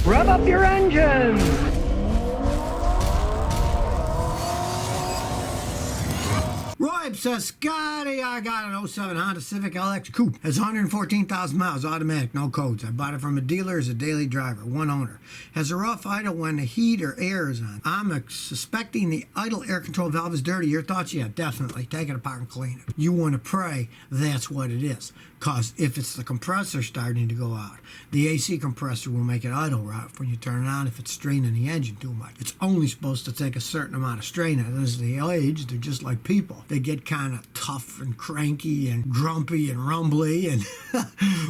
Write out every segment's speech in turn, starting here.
Rev up your engines! Roy says, Scotty, I got an '07 Honda Civic LX Coupe. Has 114,000 miles, automatic, no codes. I bought it from a dealer as a daily driver, one owner. Has a rough idle when the heat or air is on. I'm suspecting the idle air control valve is dirty. Your thoughts? Yeah, definitely. Take it apart and clean it. You want to pray that's what it is. Because if it's the compressor starting to go out, the AC compressor will make it idle right when you turn it on if it's straining the engine too much. It's only supposed to take a certain amount of strain. And as they age, they're just like people. They get kind of tough and cranky and grumpy and rumbly, and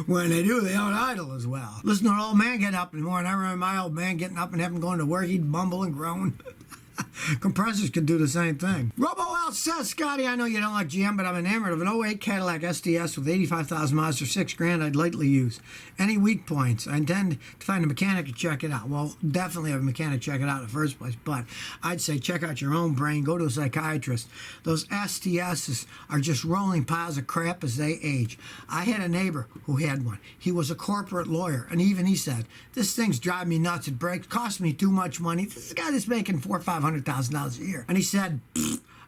when they do, they don't idle as well. Listen to an old man get up in the morning. I remember my old man getting up and having going to work. He'd mumble and groan. Compressors can do the same thing. RoboL says, Scotty, I know you don't like GM, but I'm enamored of an '08 Cadillac STS with 85,000 miles for $6,000 I'd lightly use. Any weak points? I intend to find a mechanic to check it out. Well, definitely have a mechanic check it out in the first place, but I'd say check out your own brain. Go to a psychiatrist. Those STSs are just rolling piles of crap as they age. I had a neighbor who had one. He was a corporate lawyer, and even he said, this thing's driving me nuts. It breaks, costs me too much money. This is a guy that's making $400,000 or $500,000 a year. And he said,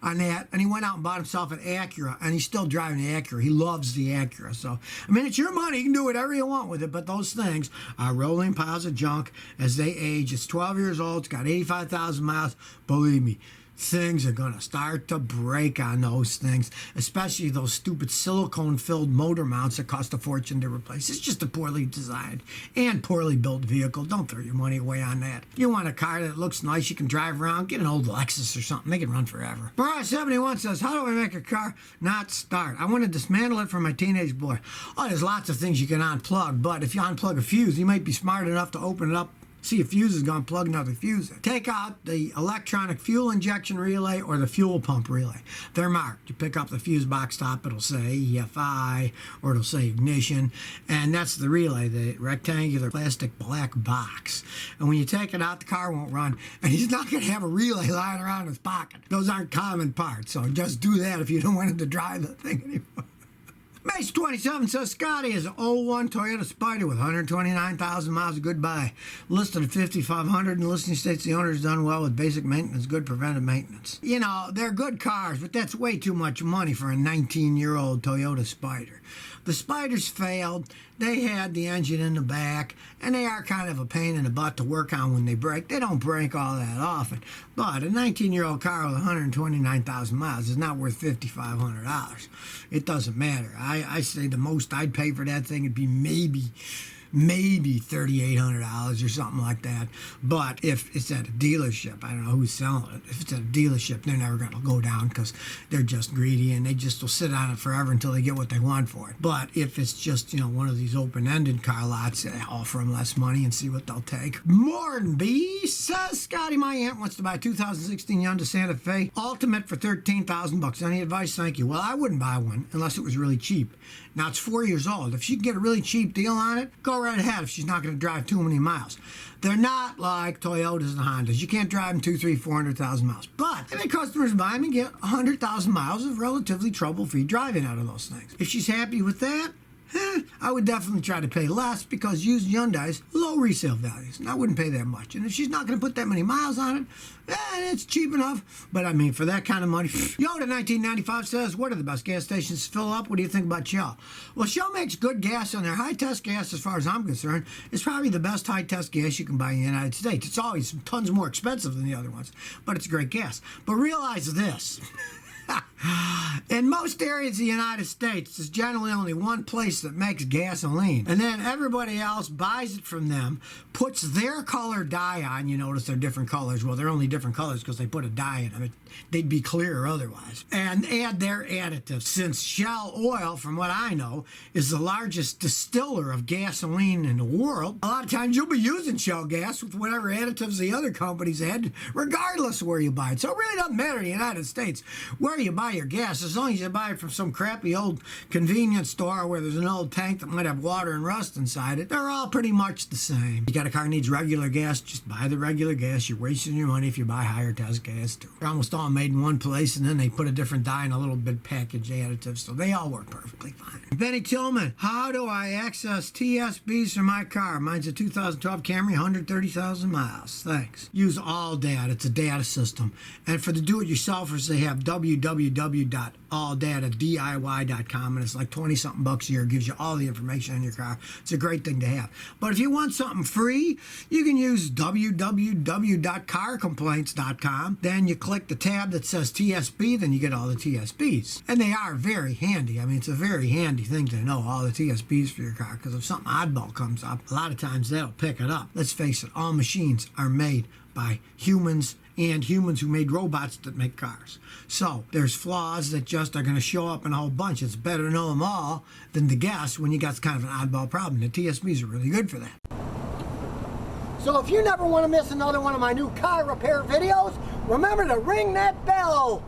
on that, and he went out and bought himself an Acura, and he's still driving the Acura. He loves the Acura. So, I mean, it's your money. You can do whatever you want with it, but those things are rolling piles of junk as they age. It's 12 years old. It's got 85,000 miles. Believe me, things are going to start to break on those things, especially those stupid silicone-filled motor mounts that cost a fortune to replace. It's just a poorly designed and poorly built vehicle. Don't throw your money away on that. You want a car that looks nice, you can drive around, get an old Lexus or something. They can run forever. Mariah71 says, how do I make a car not start? I want to dismantle it for my teenage boy. Oh, there's lots of things you can unplug, but if you unplug a fuse, you might be smart enough to open it up. See if fuse is gone, plug another fuse in. Take out the electronic fuel injection relay or the fuel pump relay. They're marked. You pick up the fuse box top, it'll say EFI or it'll say ignition, and that's the relay, the rectangular plastic black box. And when you take it out, the car won't run, and he's not going to have a relay lying around in his pocket. Those aren't common parts, so just do that if you don't want him to drive the thing anymore. Mace27 says, Scotty is an '01 Toyota Spider with 129,000 miles of goodbye. Listed at 5,500 and listing states the owner's done well with basic maintenance, good preventive maintenance. You know, they're good cars, but that's way too much money for a 19-year-old Toyota Spider. The Spiders failed. They had the engine in the back, and they are kind of a pain in the butt to work on when they break. They don't break all that often. But a 19-year-old car with 129,000 miles is not worth $5,500. It doesn't matter. I say the most I'd pay for that thing would be maybe $3,800 or something like that. But if it's at a dealership, I don't know who's selling it. If it's at a dealership, they're never going to go down because they're just greedy and they just will sit on it forever until they get what they want for it. But if it's just, you know, one of these open-ended car lots, offer them less money and see what they'll take. Morton B says, Scotty, my aunt wants to buy a 2016 Hyundai Santa Fe Ultimate for $13,000. Any advice? Thank you. Well, I wouldn't buy one unless it was really cheap. Now, it's 4 years old. If she can get a really cheap deal on it, go right ahead if she's not going to drive too many miles. They're not like Toyotas and Hondas. You can't drive them 200,000, 300,000, 400,000 miles. But I mean, customers buy them and get 100,000 miles of relatively trouble-free driving out of those things. If she's happy with that, I would definitely try to pay less because used Hyundai's low resale values, and I wouldn't pay that much. And if she's not going to put that many miles on it, it's cheap enough. But I mean, for that kind of money, Yoda1995 says, what are the best gas stations to fill up? What do you think about Shell? Well, Shell makes good gas, and their high-test gas, as far as I'm concerned, is probably the best high-test gas you can buy in the United States. It's always tons more expensive than the other ones, but it's great gas. But realize this. In most areas of the United States, there's generally only one place that makes gasoline. And then everybody else buys it from them, puts their color dye on. You notice they're different colors. Well, they're only different colors because they put a dye in them. They'd be clear otherwise. And add their additives. Since Shell Oil, from what I know, is the largest distiller of gasoline in the world, a lot of times you'll be using Shell gas with whatever additives the other companies add, regardless of where you buy it. So it really doesn't matter in the United States where you buy your gas, as long as you buy it from some crappy old convenience store where there's an old tank that might have water and rust inside it, they're all pretty much the same. You got a car that needs regular gas, just buy the regular gas. You're wasting your money if you buy higher test gas too. They're almost all made in one place, and then they put a different dye and a little bit package additive, so they all work perfectly fine. Benny Tillman, how do I access TSBs for my car? Mine's a 2012 Camry, 130,000 miles. Thanks. Use All Data. It's a data system. And for the do-it-yourselfers, they have www.alldatadiy.com, and it's like 20-something bucks a year. It gives you all the information on your car. It's a great thing to have. But if you want something free, you can use www.carcomplaints.com. Then you click the tab that says TSB, then you get all the TSBs. And they are very handy. I mean, it's a very handy thing to know all the TSBs for your car, because if something oddball comes up, a lot of times they'll pick it up. Let's face it, all machines are made by humans, and humans who made robots that make cars. So there's flaws that just are going to show up in a whole bunch. It's better to know them all than to guess when you got kind of an oddball problem. The TSBs are really good for that. So if you never want to miss another one of my new car repair videos, remember to ring that bell.